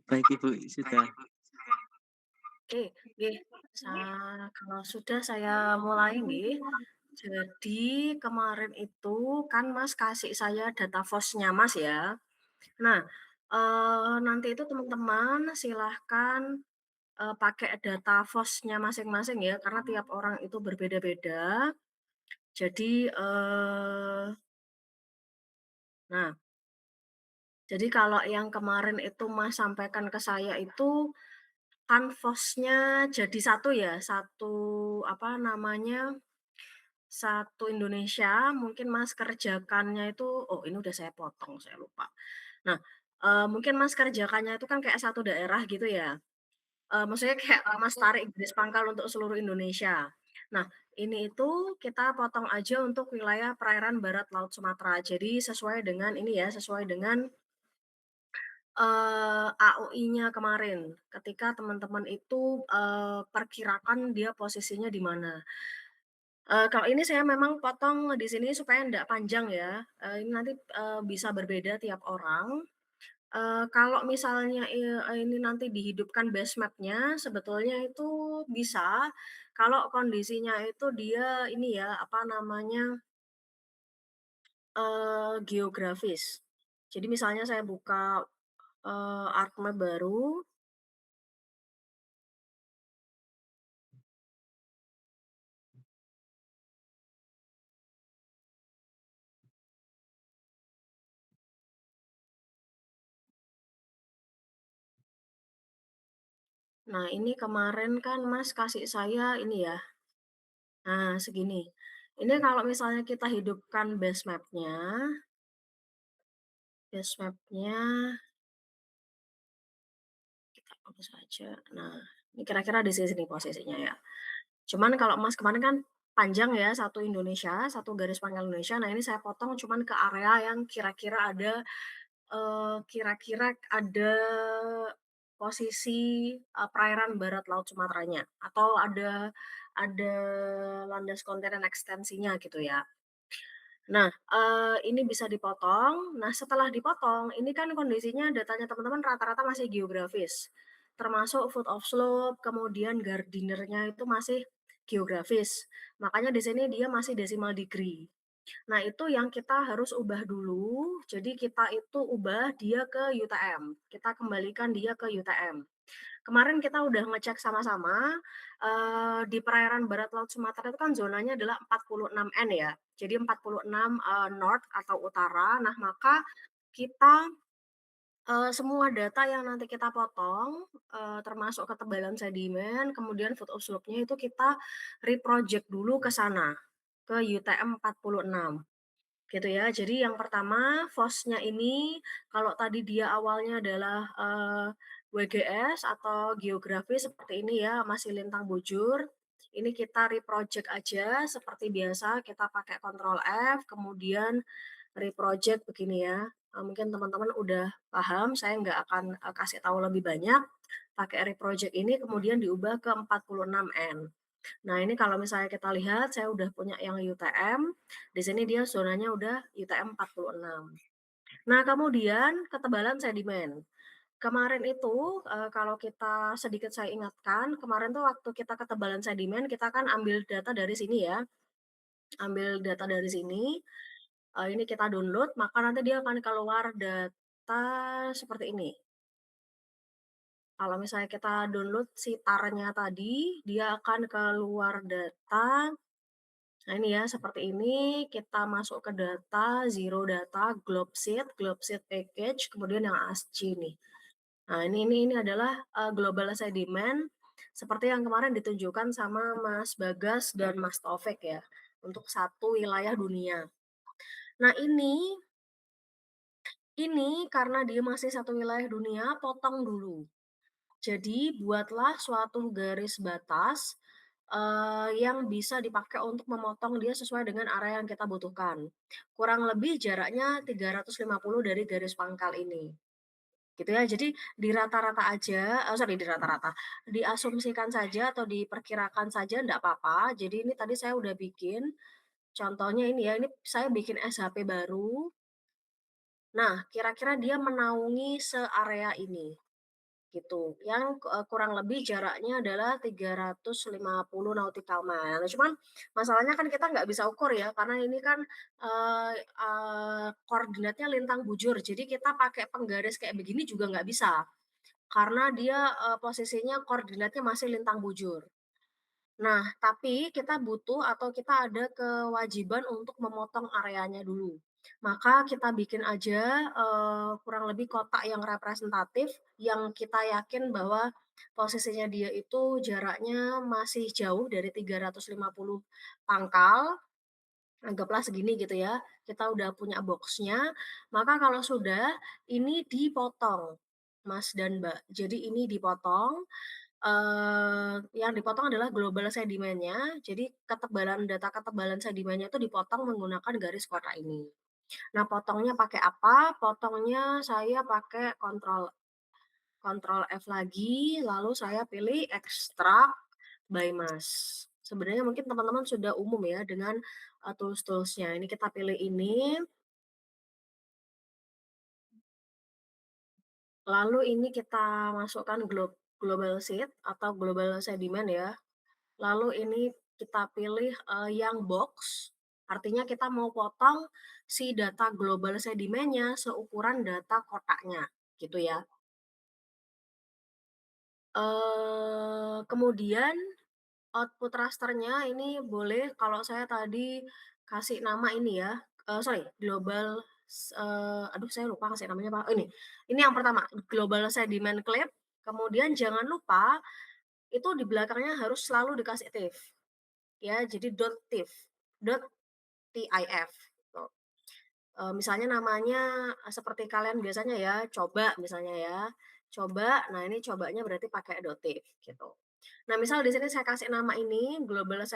Baik Ibu, sudah. Oke, nggih. Kalau sudah saya mulai nggih. Jadi kemarin itu kan Mas kasih saya data VOS-nya Mas ya. Nah, nanti itu teman-teman silahkan, pakai data VOS-nya masing-masing ya, karena tiap orang itu berbeda-beda. Jadi, nah, jadi kalau yang kemarin itu Mas sampaikan ke saya itu kan VOS-nya jadi satu ya, satu apa namanya, satu Indonesia, mungkin Mas kerjakannya itu oh ini udah saya potong, saya lupa. Nah, mungkin Mas kerjakannya itu kan kayak satu daerah gitu ya, maksudnya kayak Mas tarik garis pangkal untuk seluruh Indonesia. Nah, ini itu kita potong aja untuk wilayah perairan barat Laut Sumatera. Jadi sesuai dengan ini ya, sesuai dengan, AOI-nya kemarin, ketika teman-teman itu, perkirakan dia posisinya di mana. Kalau ini saya memang potong di sini supaya ndak panjang ya, ini nanti, bisa berbeda tiap orang. Kalau misalnya, ini nanti dihidupkan base map-nya sebetulnya itu bisa, kalau kondisinya itu dia ini ya, apa namanya, geografis. Jadi misalnya saya buka, ArcMap baru. Nah ini kemarin kan Mas kasih saya ini ya, nah segini. Ini kalau misalnya kita hidupkan base map-nya kita hapus saja. Nah, ini kira-kira di sini posisinya ya. Cuman kalau Mas kemarin kan panjang ya, satu Indonesia, satu garis pangkal Indonesia. Nah, ini saya potong cuman ke area yang kira-kira ada posisi, perairan barat Laut Sumateranya, atau ada landas kontinen ekstensinya gitu ya. Nah, ini bisa dipotong. Nah, setelah dipotong, ini kan kondisinya datanya teman-teman rata-rata masih geografis, termasuk foot of slope, kemudian Gardiner-nya itu masih geografis. Makanya di sini dia masih decimal degree. Nah, itu yang kita harus ubah dulu. Jadi kita itu ubah dia ke UTM. Kita kembalikan dia ke UTM. Kemarin kita udah ngecek sama-sama, di perairan barat Laut Sumatera itu kan zonanya adalah 46 N ya. Jadi 46, north atau utara. Nah, maka kita, semua data yang nanti kita potong, termasuk ketebalan sedimen, kemudian foot of slope-nya itu kita reproject dulu ke sana, ke UTM 46. Gitu ya. Jadi yang pertama FOS-nya ini kalau tadi dia awalnya adalah, WGS atau geografi seperti ini ya, masih lintang bujur, ini kita reproject aja seperti biasa kita pakai Ctrl F, kemudian reproject begini ya. Mungkin teman-teman udah paham, saya nggak akan, kasih tahu lebih banyak, pakai reproject ini kemudian diubah ke 46 N. Nah, ini kalau misalnya kita lihat, saya udah punya yang UTM, di sini dia zonanya udah UTM 46. Nah, kemudian ketebalan sedimen. Kemarin itu, kalau kita sedikit saya ingatkan, kemarin tuh waktu kita ketebalan sedimen, kita kan ambil data dari sini ya, ambil data dari sini, ini kita download, maka nanti dia akan keluar data seperti ini. Kalau misalnya kita download si tar-nya tadi, dia akan keluar data. Nah ini ya, seperti ini, kita masuk ke data, zero data, Globseed package, kemudian yang ASCII nih. Nah ini adalah, global sedimen, seperti yang kemarin ditunjukkan sama Mas Bagas dan Mas Taufik ya, untuk satu wilayah dunia. Nah ini karena dia masih satu wilayah dunia, potong dulu. Jadi buatlah suatu garis batas, yang bisa dipakai untuk memotong dia sesuai dengan area yang kita butuhkan. Kurang lebih jaraknya 350 dari garis pangkal ini, gitu ya. Jadi di rata-rata aja sorry di rata-rata, diasumsikan saja atau diperkirakan saja ndak apa-apa. Jadi ini tadi saya udah bikin, contohnya ini ya, ini saya bikin SHP baru. Nah, kira-kira dia menaungi searea ini. gitu, yang, kurang lebih jaraknya adalah 350 nautical mile. Nah, cuman masalahnya kan kita nggak bisa ukur ya, karena ini kan, koordinatnya lintang bujur, jadi kita pakai penggaris kayak begini juga nggak bisa, karena dia, posisinya koordinatnya masih lintang bujur. Nah, tapi kita butuh atau kita ada kewajiban untuk memotong areanya dulu. Maka kita bikin aja, kurang lebih kotak yang representatif, yang kita yakin bahwa posisinya dia itu jaraknya masih jauh dari 350 pangkal, anggaplah segini gitu ya, kita udah punya box-nya, maka kalau sudah, ini dipotong, Mas dan Mbak. Jadi ini dipotong, yang dipotong adalah global sedimennya, jadi ketebalan sedimennya itu dipotong menggunakan garis kotak ini. Nah, potongnya pakai apa? Potongnya saya pakai Ctrl F lagi, lalu saya pilih Extract by Mass. Sebenarnya mungkin teman-teman sudah umum ya dengan, tools-tools-nya. Ini kita pilih ini, lalu ini kita masukkan global seed atau global sedimen ya. Lalu ini kita pilih, yang box, artinya kita mau potong si data global sedimennya seukuran data kotaknya, gitu ya. Kemudian output rasternya ini boleh kalau saya tadi kasih nama ini ya, sorry global aduh saya lupa kasih namanya apa, oh ini yang pertama global sediment clip, kemudian jangan lupa itu di belakangnya harus selalu dikasih tif, ya jadi .tif, .tif gitu. Misalnya namanya, seperti kalian biasanya ya, coba misalnya ya, coba, nah ini cobanya berarti pakai .tif gitu. Nah, misal di sini saya kasih nama ini global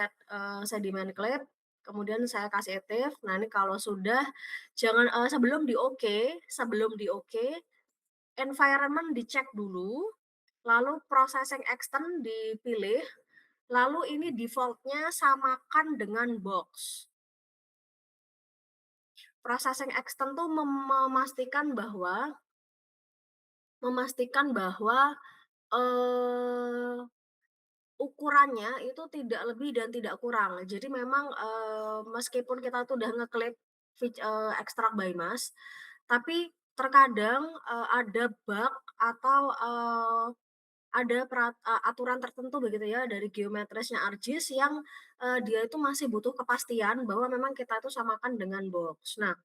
sediment clip, kemudian saya kasih tif. Nah, ini kalau sudah jangan sebelum di oke, environment dicek dulu, lalu processing extend dipilih, lalu ini default-nya samakan dengan box. Processing extend tuh memastikan bahwa, eee ukurannya itu tidak lebih dan tidak kurang. Jadi memang, meskipun kita tuh udah ngeklik extract by mass, tapi terkadang, ada bug atau, ada aturan tertentu begitu ya dari geometrisnya ArcGIS yang, dia itu masih butuh kepastian bahwa memang kita itu samakan dengan box. Nah,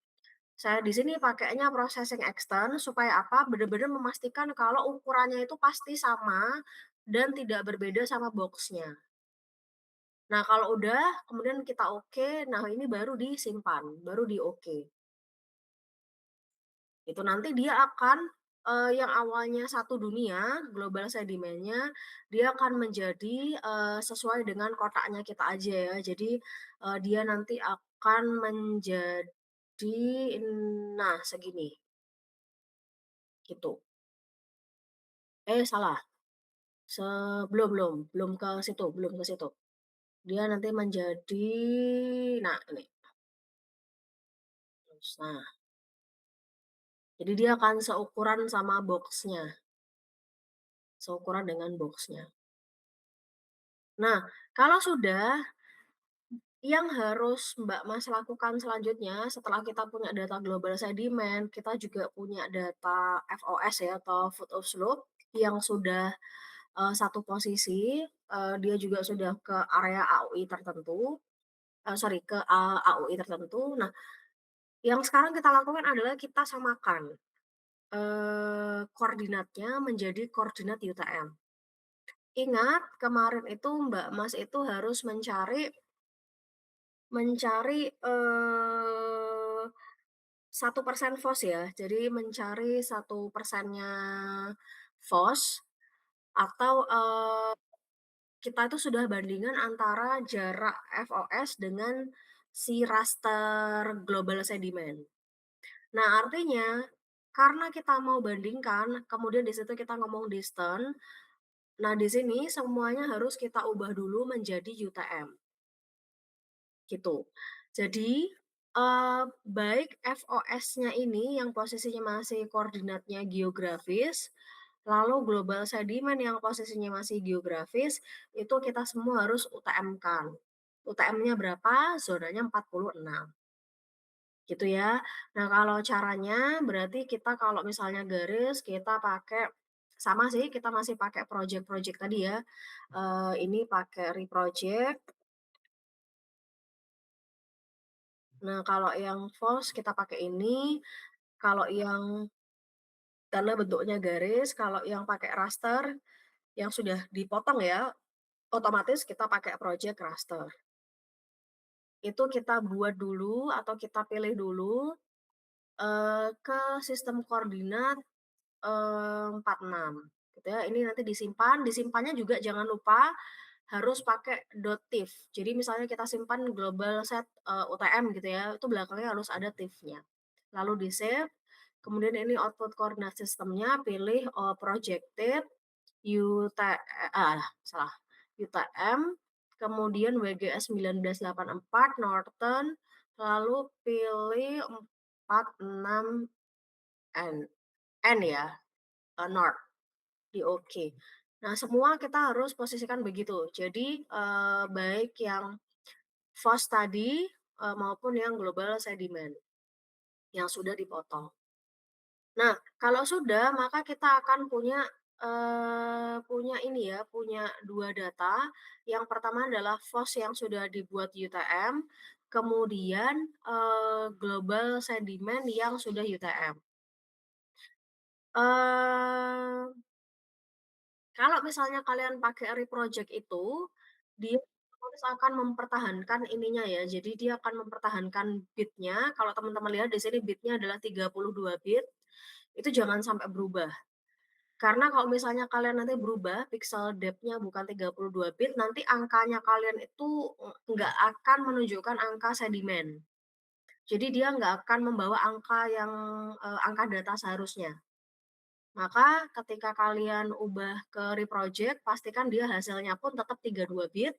saya di sini pakainya processing extend supaya apa, bener-bener memastikan kalau ukurannya itu pasti sama dan tidak berbeda sama box-nya. Nah, kalau udah kemudian kita oke, nah ini baru disimpan, baru di-oke. Itu nanti dia akan, yang awalnya satu dunia, global sedimennya, dia akan menjadi, sesuai dengan kotaknya kita aja ya. Jadi, dia nanti akan menjadi, nah segini, gitu. Salah, belum ke situ, belum ke situ. Dia nanti menjadi, nah ini, nah, jadi dia akan seukuran sama box-nya, seukuran dengan box-nya. Nah, kalau sudah, yang harus Mbak, Mas lakukan selanjutnya setelah kita punya data global sedimen, kita juga punya data FOS ya atau foot of slope yang sudah, satu posisi, dia juga sudah ke area AUI tertentu, sorry ke, AUI tertentu. Nah, yang sekarang kita lakukan adalah kita samakan, koordinatnya menjadi koordinat UTM. Ingat kemarin itu Mbak, Mas itu harus mencari, 1% FOS ya. Jadi mencari 1%-nya FOS atau, kita itu sudah bandingan antara jarak FOS dengan si raster global sedimen. Nah, artinya karena kita mau bandingkan, kemudian di situ kita ngomong distance, nah di sini semuanya harus kita ubah dulu menjadi UTM. Gitu. Jadi, baik FOS-nya ini yang posisinya masih koordinatnya geografis, Lalu global sedimen yang posisinya masih geografis, itu kita semua harus UTM-kan. UTM-nya berapa? Zonanya 46, gitu ya. Nah, kalau caranya berarti kita kalau misalnya garis, kita pakai sama sih, kita masih pakai project-project tadi ya. Ini pakai reproject. Nah, kalau yang false kita pakai ini, kalau yang karena bentuknya garis, kalau yang pakai raster, yang sudah dipotong ya, otomatis kita pakai project raster. Itu kita buat dulu atau kita pilih dulu, ke sistem koordinat, 46 gitu ya. Ini nanti disimpan, disimpannya juga jangan lupa harus pakai .tif. Jadi misalnya kita simpan global set, UTM gitu ya, itu belakangnya harus ada tifnya. Lalu di-save, kemudian ini output coordinate system-nya pilih, projected UT salah, UTM, kemudian WGS 1984 Northern, lalu pilih 46 N N ya, North, di oke. Nah, semua kita harus posisikan begitu. Jadi, baik yang FOS tadi, maupun yang global sedimen yang sudah dipotong. Nah, kalau sudah, maka kita akan punya ini ya, punya 2 data. Yang pertama adalah FOS yang sudah dibuat UTM, kemudian, global sedimen yang sudah UTM. Eee, Kalau misalnya kalian pakai reproject itu, dia otomatis akan mempertahankan ininya ya, jadi dia akan mempertahankan bitnya. Kalau teman-teman lihat di sini bitnya adalah 32 bit, itu jangan sampai berubah. Karena kalau misalnya kalian nanti berubah pixel depth-nya bukan 32 bit, nanti angkanya kalian itu nggak akan menunjukkan angka sedimen. Jadi dia nggak akan membawa angka yang, angka data seharusnya. Maka ketika kalian ubah ke reproject, pastikan dia hasilnya pun tetap 32 bit,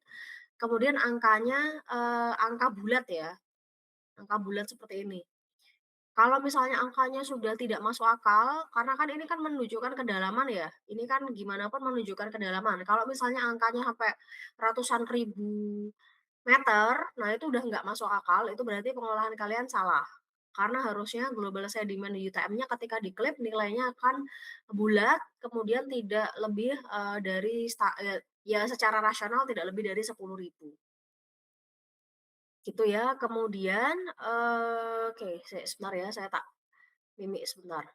kemudian angkanya, angka bulat ya, angka bulat seperti ini. Kalau misalnya angkanya sudah tidak masuk akal, karena kan ini kan menunjukkan kedalaman ya, ini kan gimana pun menunjukkan kedalaman. Kalau misalnya angkanya sampai ratusan ribu meter, nah itu udah nggak masuk akal, itu berarti pengolahan kalian salah. Karena harusnya global sedimen UTM-nya ketika diklip nilainya akan bulat, kemudian tidak lebih, dari ya secara rasional tidak lebih dari 10.000 gitu ya. Kemudian, oke sebentar ya, saya tak mimik sebentar.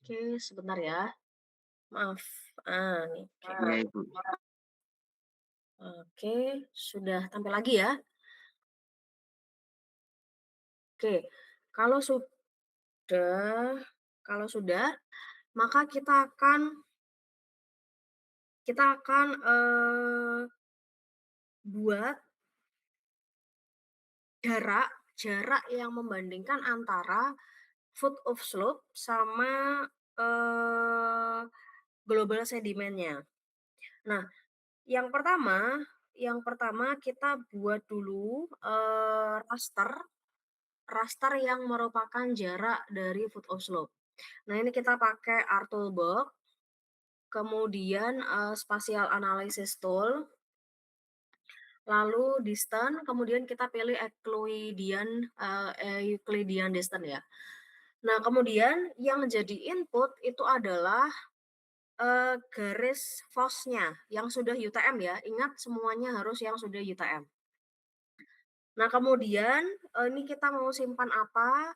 Oke, sebentar ya, maaf. Nih, Iya, Ibu. oke, sudah tampil lagi ya? Oke, kalau sudah, maka kita akan, buat jarak jarak yang membandingkan antara foot of slope sama, eee, global sedimennya. Nah, yang pertama kita buat dulu, raster raster yang merupakan jarak dari foot of slope. Nah, ini kita pakai ArtToolbox, kemudian, Spatial Analysis Tool, lalu distance, kemudian kita pilih Euclidean distance ya. Nah, kemudian yang jadi input itu adalah, garis FOSS-nya yang sudah UTM ya, ingat semuanya harus yang sudah UTM. Nah, kemudian, ini kita mau simpan apa,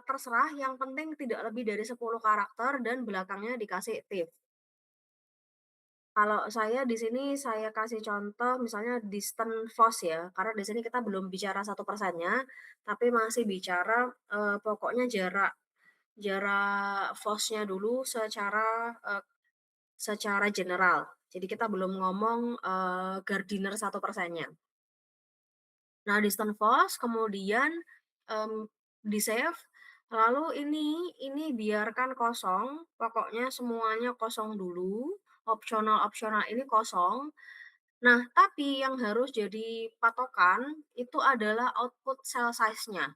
terserah, yang penting tidak lebih dari 10 karakter dan belakangnya dikasih TIFF. Kalau saya di sini saya kasih contoh misalnya distance FOSS ya, karena di sini kita belum bicara 1%-nya, tapi masih bicara, pokoknya jarak jarak FOSS-nya dulu secara general. Jadi kita belum ngomong, Gardiner 1%-nya. Nah, distance FOSS kemudian, mmm, di-save, lalu ini biarkan kosong, pokoknya semuanya kosong dulu, opsional-opsional ini kosong. Nah, tapi yang harus jadi patokan itu adalah output cell size-nya.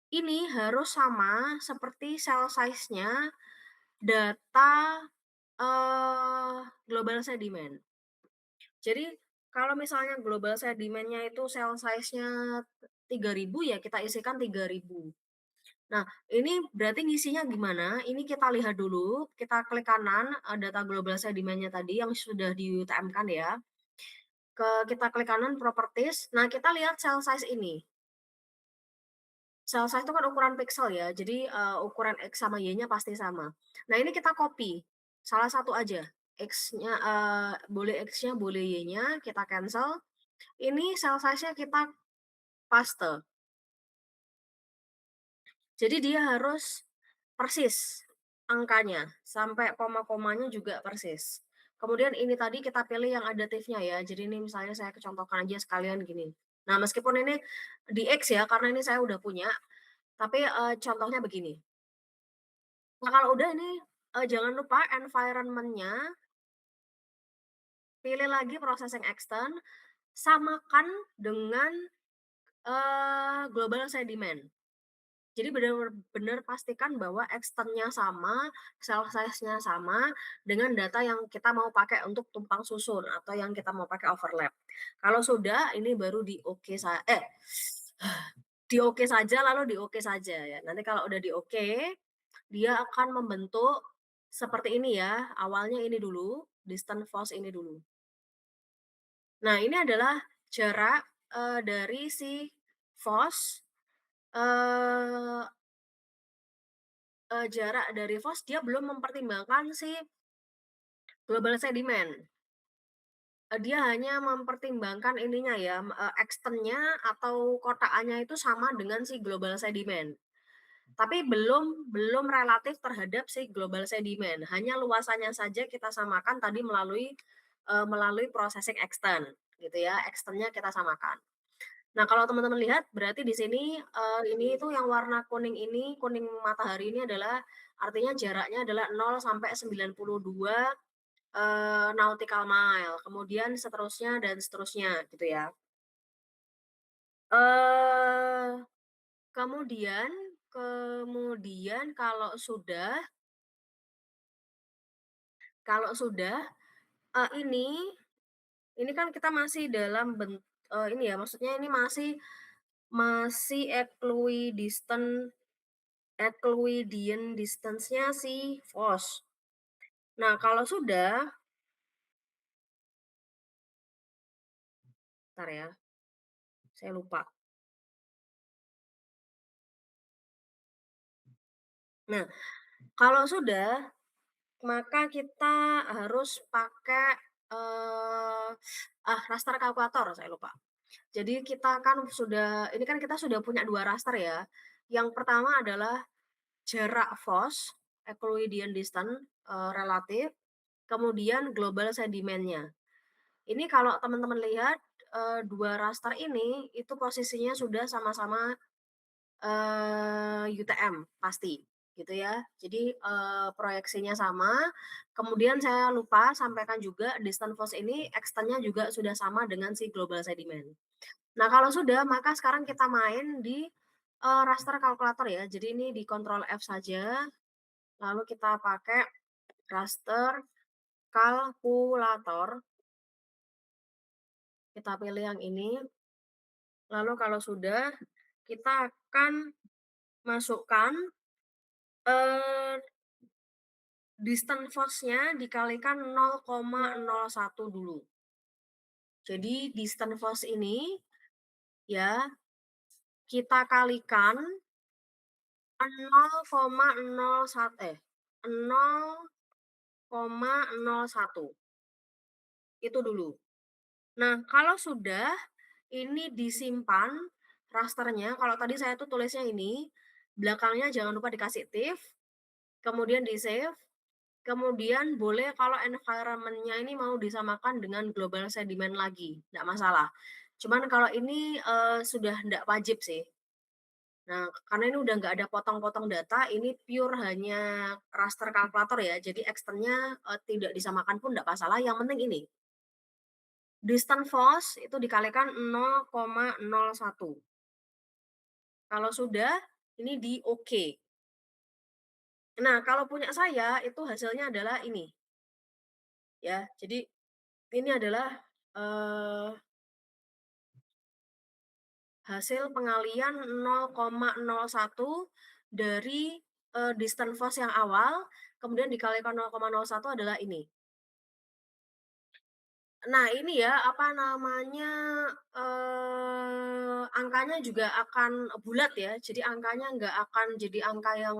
Ini harus sama seperti cell size-nya data, global sedimen. Jadi kalau misalnya global sedimennya itu cell size-nya 3.000 ya kita isikan 3.000. Nah, ini berarti ngisinya gimana? Ini kita lihat dulu, kita klik kanan, data global sedimennya tadi yang sudah di-UTM-kan ya. Kita klik kanan properties, nah kita lihat cell size ini. Cell size itu kan ukuran piksel ya, jadi, ukuran X sama Y-nya pasti sama. Nah, ini kita copy, salah satu aja, X-nya, boleh X-nya, boleh Y-nya, kita cancel. Ini cell size-nya kita paste. Jadi dia harus persis angkanya, sampai koma-komanya juga persis. Kemudian ini tadi kita pilih yang additive-nya ya, jadi ini misalnya saya contohkan aja sekalian gini. Nah, meskipun ini di X ya, karena ini saya udah punya, tapi, contohnya begini. Nah, kalau udah ini, jangan lupa environment-nya, pilih lagi processing extend, samakan dengan, global sedimen. Jadi benar-benar pastikan bahwa extend-nya sama, cell size-nya sama, dengan data yang kita mau pakai untuk tumpang susun atau yang kita mau pakai overlap. Kalau sudah, ini baru di-oke saja, lalu di-oke saja ya. Nanti kalau udah di-oke, dia akan membentuk seperti ini ya, awalnya ini dulu, distance FOSS ini dulu. Nah, ini adalah jarak, dari si FOSS, eee jarak dari FOSS dia belum mempertimbangkan si global sedimen. Dia hanya mempertimbangkan ininya ya, extend-nya atau kotakannya itu sama dengan si global sedimen. Tapi belum belum relatif terhadap si global sedimen, hanya luasannya saja kita samakan tadi melalui processing extend gitu ya, extend-nya kita samakan. Nah, kalau teman-teman lihat berarti di sini, ini itu yang warna kuning ini, kuning matahari ini adalah artinya jaraknya adalah 0 sampai 92, nautical mile, kemudian seterusnya dan seterusnya gitu ya. Eee, kemudian kemudian kalau sudah, ini kan kita masih dalam ini ya, maksudnya ini masih Euclidean distance-nya si FOSS. Nah, kalau sudah, entar ya, saya lupa. Nah, kalau sudah, maka kita harus pakai, raster kalkulator, saya lupa. Jadi kita kan ini kan kita sudah punya 2 raster ya. Yang pertama adalah jarak FOSS, Euclidean distance, relatif, kemudian global sedimennya. Ini kalau teman-teman lihat, 2 raster ini, itu posisinya sudah sama-sama, UTM pasti, gitu ya. Jadi, proyeksinya sama, kemudian saya lupa sampaikan juga distance FOSS ini extend-nya juga sudah sama dengan si global sedimen. Nah, kalau sudah, maka sekarang kita main di raster kalkulator ya. Jadi ini di Ctrl F saja, lalu kita pakai raster kalkulator, kita pilih yang ini, lalu kalau sudah, kita akan masukkan, eee, distance force-nya dikalikan 0,01 dulu. Jadi distance force ini, ya, kita kalikan 0,01, itu dulu. Nah, kalau sudah, ini disimpan rasternya, kalau tadi saya tuh tulisnya ini, belakangnya jangan lupa dikasih tif, kemudian di-save, kemudian boleh kalau environment-nya ini mau disamakan dengan global sedimen lagi, nggak masalah. Cuman kalau ini, sudah nggak wajib sih. Nah, karena ini udah nggak ada potong-potong data, ini pure hanya raster kalkulator ya, jadi ekstennya, tidak disamakan pun nggak masalah, yang penting ini, distance force itu dikalikan 0,01. Kalau sudah, ini di oke. Nah, kalau punya saya itu hasilnya adalah ini, ya. Jadi ini adalah, eee, hasil pengalian 0,01 dari, distance force yang awal, kemudian dikalikan 0,01 adalah ini. Nah ini ya, apa namanya, angkanya juga akan bulat ya, jadi angkanya nggak akan jadi angka yang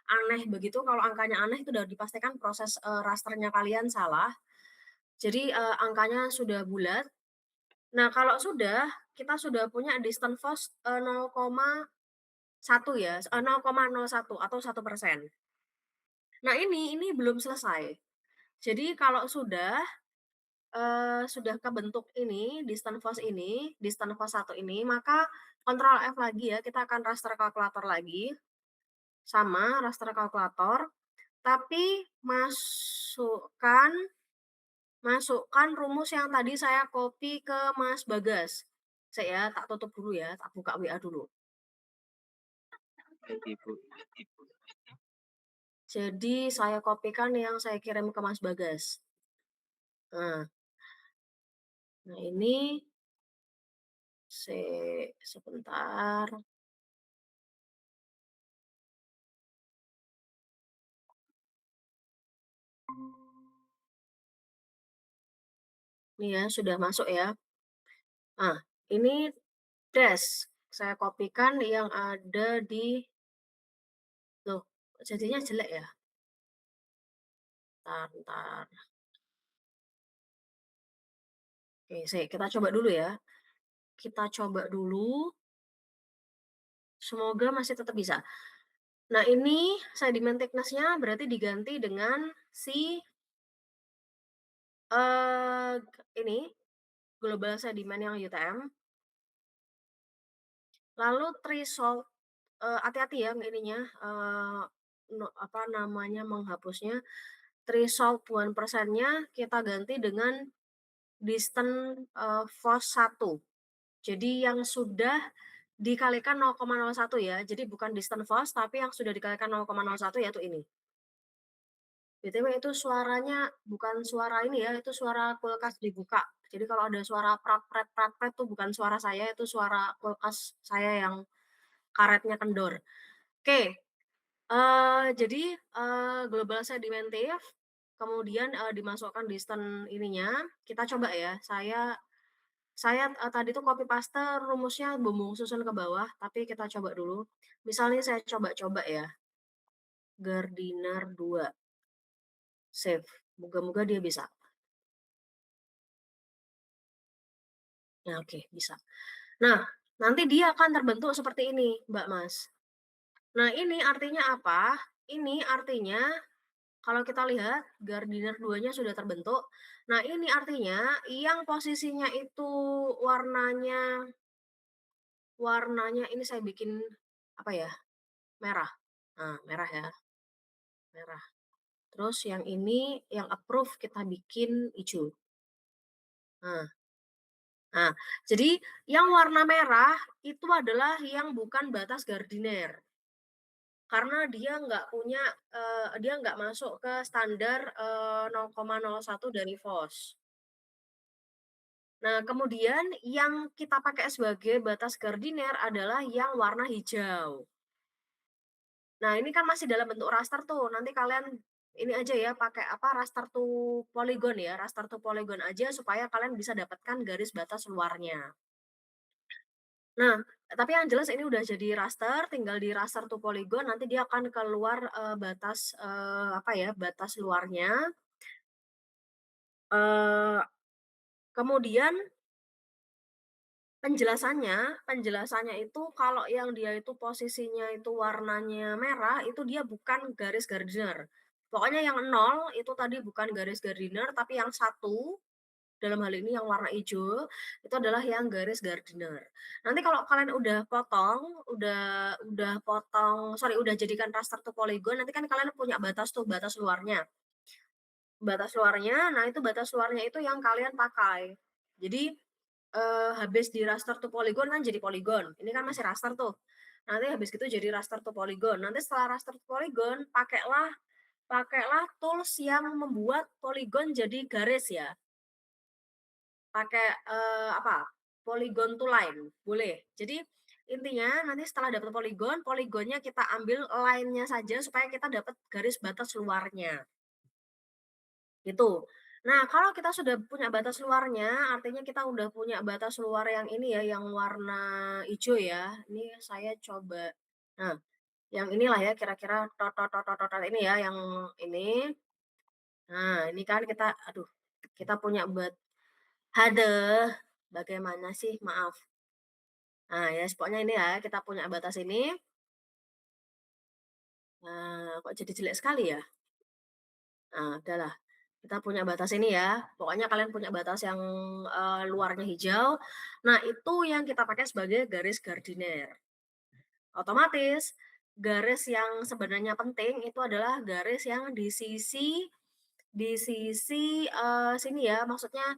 aneh begitu, kalau angkanya aneh itu udah dipastikan proses, rasternya kalian salah. Jadi, angkanya sudah bulat. Nah kalau sudah, kita sudah punya distance force, 0,1 ya, 0,01 atau 1%. Nah ini belum selesai. Jadi kalau sudah kebentuk ini, distance force ini, distance force 1 ini, maka kontrol F lagi ya, kita akan raster kalkulator lagi, sama raster kalkulator, tapi masukkan rumus yang tadi saya copy ke Mas Bagas. Saya tak tutup dulu ya, tak buka WA dulu. Oke, Ibu. Jadi saya kopikan yang saya kirim ke Mas Bagas. Nah nah ini sebentar, nih ya sudah masuk ya. Nah, ini dash, saya kopikan yang ada di loh, kok jadinya jelek ya? Entar. Oke, kita coba dulu ya. Kita coba dulu, semoga masih tetap bisa. Nah, ini sedimen thickness-nya berarti diganti dengan si, eee, ini, global sedimen yang UTM, lalu threshold, hati-hati ya ininya, apa namanya, menghapusnya, threshold 1%-nya kita ganti dengan distance, force 1. Jadi yang sudah dikalikan 0,01 ya, jadi bukan distance force, tapi yang sudah dikalikan 0,01 yaitu ini. BTW itu suaranya bukan suara ini ya, itu suara kulkas dibuka. Jadi kalau ada suara prat pret tuh bukan suara saya, itu suara kulkas saya yang karetnya kendor. Oke, jadi, global sedimentif, kemudian, dimasukkan distance ininya, kita coba ya, saya, tadi tuh copy paste rumusnya bumbung susun ke bawah, tapi kita coba dulu. Misalnya saya coba-coba ya, Gardiner 2, save, moga-moga dia bisa. Nah oke, bisa. Nah, nanti dia akan terbentuk seperti ini, Mbak, Mas. Nah ini artinya apa? Ini artinya kalau kita lihat Gardiner 2-nya sudah terbentuk. Nah ini artinya yang posisinya itu warnanya warnanya ini saya bikin, apa ya, merah. Nah merah ya, merah. Terus yang ini, yang approve kita bikin hijau. Nah, Nah, jadi yang warna merah itu adalah yang bukan batas Gardiner, karena dia nggak masuk ke standar, 0,01 dari FOS. Nah, kemudian yang kita pakai sebagai batas Gardiner adalah yang warna hijau. Nah, ini kan masih dalam bentuk raster tuh, nanti kalian ini aja ya, pakai apa, raster to polygon ya, raster to polygon aja supaya kalian bisa dapatkan garis batas luarnya. Nah, tapi yang jelas ini udah jadi raster, tinggal di raster to polygon nanti dia akan keluar, batas, apa ya, batas luarnya, eee, kemudian penjelasannya itu kalau yang dia itu posisinya itu warnanya merah, itu dia bukan garis Gardiner. Pokoknya yang nol itu tadi bukan garis Gardiner, tapi yang satu dalam hal ini yang warna ijo, itu adalah yang garis Gardiner. Nanti kalau kalian udah potong sorry, udah jadikan raster to polygon, nanti kan kalian punya batas tuh, batas luarnya. Batas luarnya, nah itu batas luarnya itu yang kalian pakai. Jadi, habis di raster to polygon kan jadi poligon, ini kan masih raster tuh. Nanti habis gitu jadi raster to polygon, nanti setelah raster to polygon pakailah tools yang membuat poligon jadi garis ya. Pakai, apa, polygon to line, boleh. Jadi intinya nanti setelah dapat poligon, poligonnya kita ambil line-nya saja supaya kita dapat garis batas luarnya, gitu. Nah, kalau kita sudah punya batas luarnya, artinya kita udah punya batas luar yang ini ya, yang warna ijo ya. Ini saya coba nah, yang inilah ya kira-kira ini ya, yang ini. Nah, ini kan kita aduh, kita punya hadeh, bagaimana sih? Maaf. Nah, ya pokoknya ini ya, kita punya batas ini, kok jadi jelek sekali ya? Nah, udahlah, kita punya batas ini ya, pokoknya kalian punya batas yang, luarnya hijau. Nah, itu yang kita pakai sebagai garis Gardiner. Otomatis, garis yang sebenarnya penting itu adalah garis yang di sisi, sini ya, maksudnya,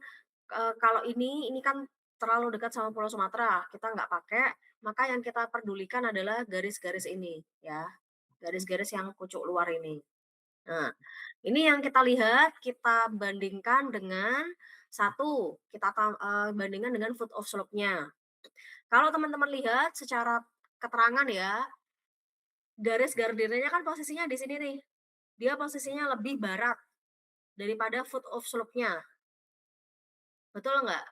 kalau ini kan terlalu dekat sama Pulau Sumatera, kita nggak pakai, maka yang kita pedulikan adalah garis-garis ini, ya. Garis-garis yang kucuk luar ini. Nah, ini yang kita lihat, kita bandingkan dengan satu, bandingkan dengan foot of slope-nya. Kalau teman-teman lihat secara keterangan ya, garis Gardiner-nya kan posisinya di sini nih, dia posisinya lebih barat daripada foot of slope-nya, betul nggak?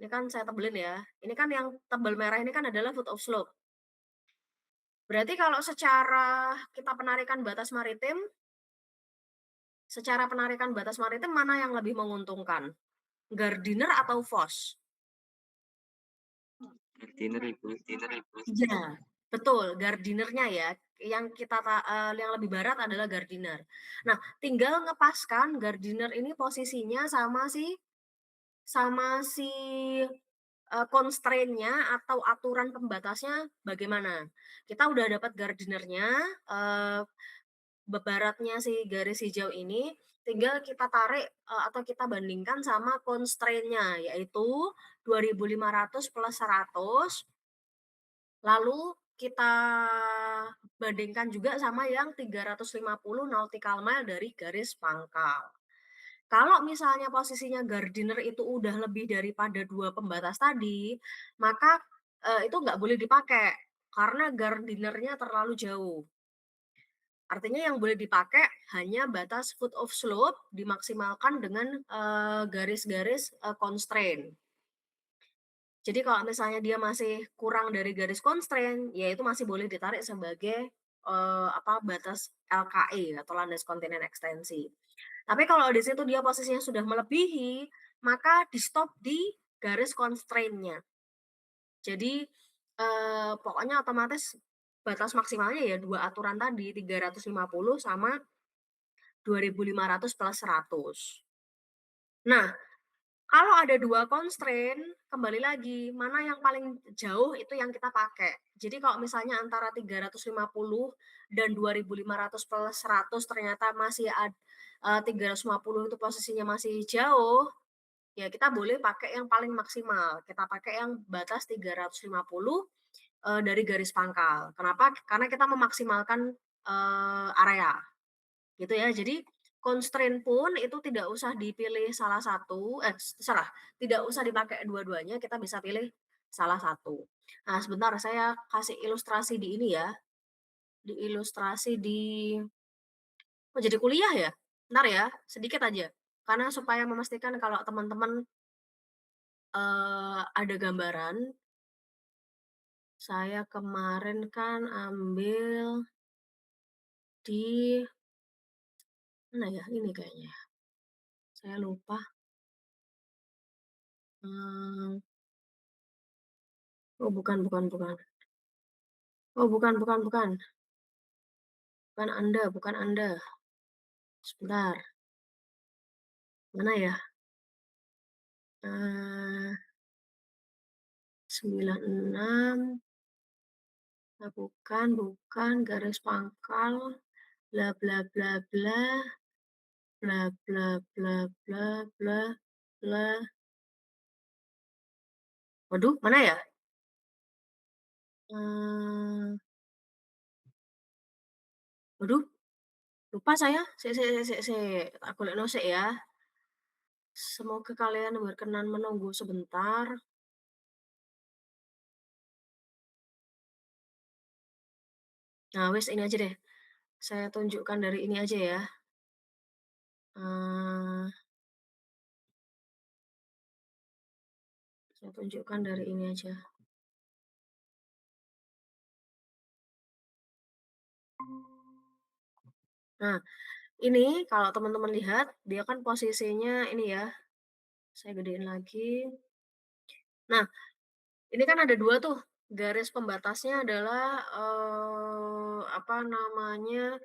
Ini kan saya tebelin ya, ini kan yang tebel merah ini kan adalah foot of slope. Berarti kalau kita penarikan batas maritim, secara penarikan batas maritim mana yang lebih menguntungkan? Gardiner atau FOS? Dinner Ibu. Iya, betul, Gardinernya ya, yang lebih barat adalah Gardiner. Nah, tinggal ngepaskan Gardiner ini posisinya sama si constraint-nya atau aturan pembatasnya bagaimana. Kita udah dapat Gardinernya, eee, baratnya si garis hijau ini, tinggal kita tarik, atau kita bandingkan sama constraint-nya, yaitu 2.500 plus 100. Lalu kita bandingkan juga sama yang 350 nautical mile dari garis pangkal. Kalau misalnya posisinya Gardiner itu udah lebih daripada 2 pembatas tadi, maka, itu nggak boleh dipakai, karena Gardinernya terlalu jauh. Artinya yang boleh dipakai hanya batas foot of slope dimaksimalkan dengan, garis-garis, constraint. Jadi kalau misalnya dia masih kurang dari garis constraint, ya itu masih boleh ditarik sebagai, apa, batas LKE atau landas kontinen ekstensi. Tapi kalau di situ dia posisinya sudah melebihi, maka di-stop di garis constraint-nya. Jadi, pokoknya otomatis batas maksimalnya ya 2 aturan tadi, 350 sama 2.500 plus 100. Nah, kalau ada 2 constraint, kembali lagi, mana yang paling jauh itu yang kita pakai. Jadi kalau misalnya antara 350 dan 2.500 plus 100 ternyata 350 itu posisinya masih jauh, ya kita boleh pakai yang paling maksimal, kita pakai yang batas 350, dari garis pangkal. Kenapa? Karena kita memaksimalkan, area, gitu ya. Jadi constraint pun itu tidak usah dipilih salah satu salah, tidak usah dipakai dua-duanya, kita bisa pilih salah satu. Nah, sebentar saya kasih ilustrasi di ini ya, di ilustrasi di oh jadi kuliah ya? Bentar ya, sedikit aja. Karena supaya memastikan kalau teman-teman, ada gambaran, saya kemarin kan ambil di mana ya? Ini kayaknya ya, saya lupa, mmm, oh bukan. Oh bukan. Bukan Anda. Sebentar, mana ya? Eee, 96, bukan, garis pangkal, bla bla bla bla, bla bla bla bla bla bla. Waduh, mana ya? Eee, waduh, lupa saya. Sik, tak golekno sik ya. Semoga kalian berkenan menunggu sebentar. Nah, wis ini aja deh, saya tunjukkan dari ini aja ya. Eee, saya tunjukkan dari ini aja. Nah, ini kalau teman-teman lihat, dia kan posisinya ini ya, saya gedein lagi. Nah, ini kan ada 2 tuh, garis pembatasnya adalah, apa namanya,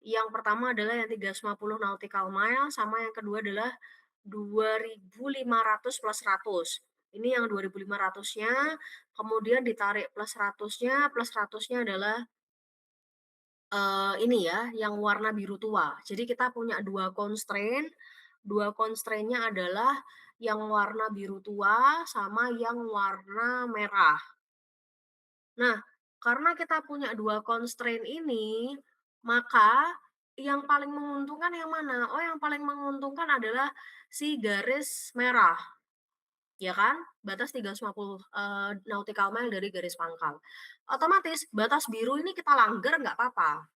yang pertama adalah yang 350 nautical mile, sama yang kedua adalah 2.500 plus 100. Ini yang 2.500-nya, kemudian ditarik plus 100-nya adalah, ini ya, yang warna biru tua. Jadi kita punya 2 constraint-nya adalah yang warna biru tua sama yang warna merah. Nah, karena kita punya 2 constraint ini, maka yang paling menguntungkan yang mana? Oh, yang paling menguntungkan adalah si garis merah, ya kan? Batas 350, nautical mile dari garis pangkal. Otomatis batas biru ini kita langgar nggak apa-apa.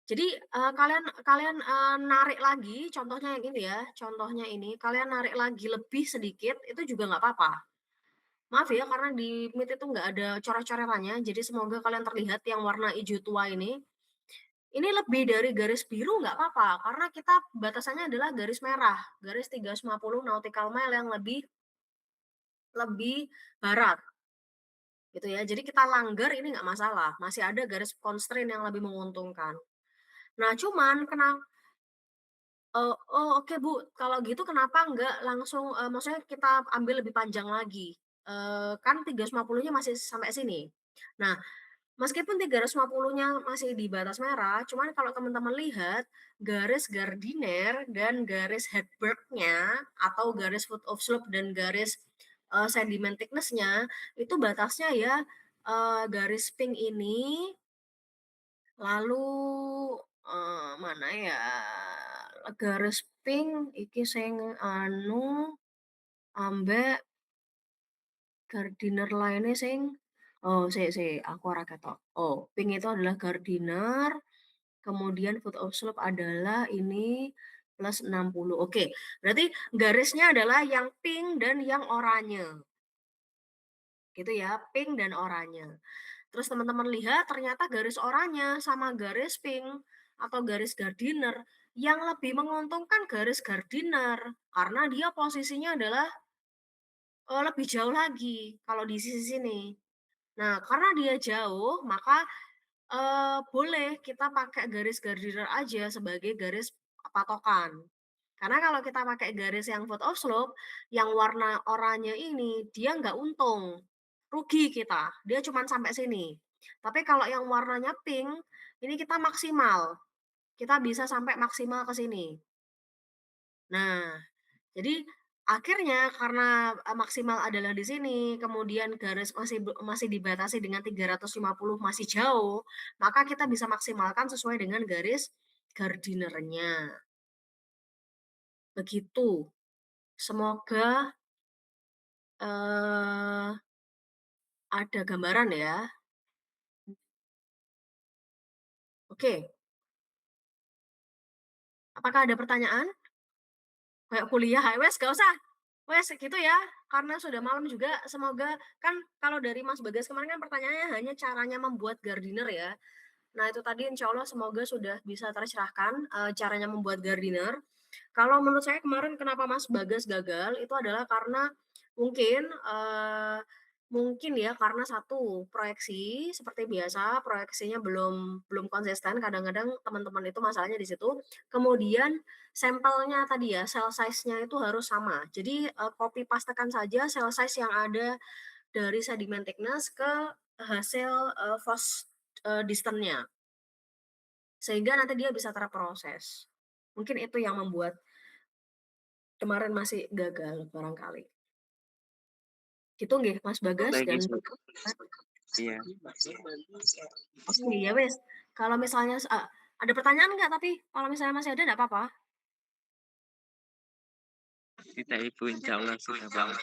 Jadi, kalian kalian, narik lagi contohnya yang ini ya, contohnya ini, kalian narik lagi lebih sedikit, itu juga nggak apa-apa. Maaf ya karena di Meet itu nggak ada coret-coretannya, jadi semoga kalian terlihat yang warna ijo tua ini. Ini lebih dari garis biru nggak apa-apa, karena kita batasannya adalah garis merah, garis 350 nautical mile yang lebih lebih barat, gitu ya. Jadi kita langgar ini nggak masalah, masih ada garis constraint yang lebih menguntungkan. Nah cuman oh oke Bu, kalau gitu kenapa nggak langsung, maksudnya kita ambil lebih panjang lagi, kan 350-nya masih sampai sini. Nah, meskipun 350-nya masih di batas merah, cuman kalau teman-teman lihat, garis Gardiner dan garis Hedberg-nya atau garis foot of slope dan garis, sediment thickness-nya, itu batasnya ya, garis pink ini, lalu, mana ya, garis pink iki sing anu, ambek Gardiner lainnya sing oh sik, aku ora ketok. Oh, pink itu adalah Gardiner, kemudian foot of slope adalah ini plus 60. Oke, berarti garisnya adalah yang pink dan yang oranye, gitu ya, pink dan oranye. Terus teman-teman lihat ternyata garis oranye sama garis pink atau garis Gardiner, yang lebih menguntungkan garis Gardiner, karena dia posisinya adalah, lebih jauh lagi kalau di sisi sini. Nah, karena dia jauh, maka, boleh kita pakai garis Gardiner aja sebagai garis patokan. Karena kalau kita pakai garis yang foot of slope, yang warna oranye ini, dia nggak untung, rugi kita, dia cuman sampai sini. Tapi kalau yang warnanya pink, ini kita maksimal, kita bisa sampai maksimal ke sini. Nah, Jadi akhirnya karena, maksimal adalah di sini, kemudian garis masih dibatasi dengan 350 masih jauh, maka kita bisa maksimalkan sesuai dengan garis gardinernya, begitu. Semoga, eee, ada gambaran ya. Oke, apakah ada pertanyaan? Kayak kuliah, wes gak usah, wes gitu ya, karena sudah malam juga. Semoga kan kalau dari Mas Bagas kemarin kan pertanyaannya hanya caranya membuat gardiner ya. Nah itu tadi insya Allah semoga sudah bisa tercerahkan, caranya membuat gardiner. Kalau menurut saya kemarin kenapa Mas Bagas gagal, itu adalah karena mungkin, mungkin ya karena satu, proyeksi seperti biasa, proyeksinya belum belum konsisten, kadang-kadang teman-teman itu masalahnya di situ. Kemudian sampelnya tadi ya, cell size-nya itu harus sama. Jadi, copy pastekan saja cell size yang ada dari sedimen thickness ke hasil, distance-nya, sehingga nanti dia bisa terproses. Mungkin itu yang membuat kemarin masih gagal barangkali. Gitu nggih Mas Bagas Baik dan Ibu. Iya. oke ya wes, kalau misalnya ada pertanyaan nggak tapi? Kalau misalnya masih ada nggak apa-apa? Tidak Ibu, insya Allah sudah banget.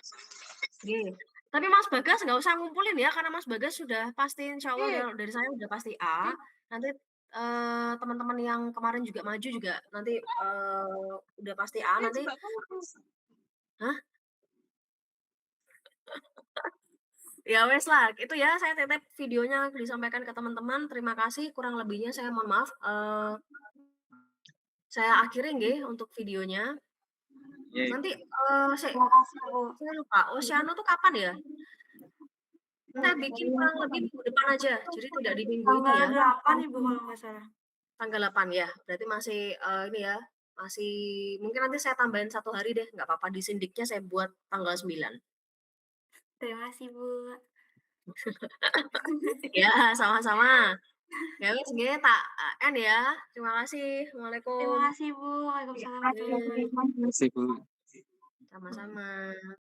Oke. Tapi Mas Bagas nggak usah ngumpulin ya, karena Mas Bagas sudah pasti insya Allah dari saya udah pasti A. Nanti, teman-teman yang kemarin juga maju juga nanti, udah pasti A, nanti hah? Ya wes lah, itu ya saya titip videonya disampaikan ke teman-teman, terima kasih, kurang lebihnya saya mohon maaf, saya akhiri nggih untuk videonya. Ya Nanti, Ibu. Makasih, Bu. saya lupa, Oceano tuh kapan ya? Saya bikin kurang lebih minggu depan aja, jadi tidak di minggu ini Tanggal ya. 8 Ibu kalau nggak salah. Tanggal 8 ya, berarti masih, ini ya, masih mungkin nanti saya tambahin 1 hari deh, nggak apa-apa, di sindiknya saya buat tanggal 9. Terima kasih, Bu. Ya, sama-sama. Ya wis nggih tak, end ya. Terima kasih. Terima Assalamualaikum. kasih, Bu. Waalaikumsalam Oke, warahmatullahi wabarakatuh. Terima kasih Bu. sama-sama.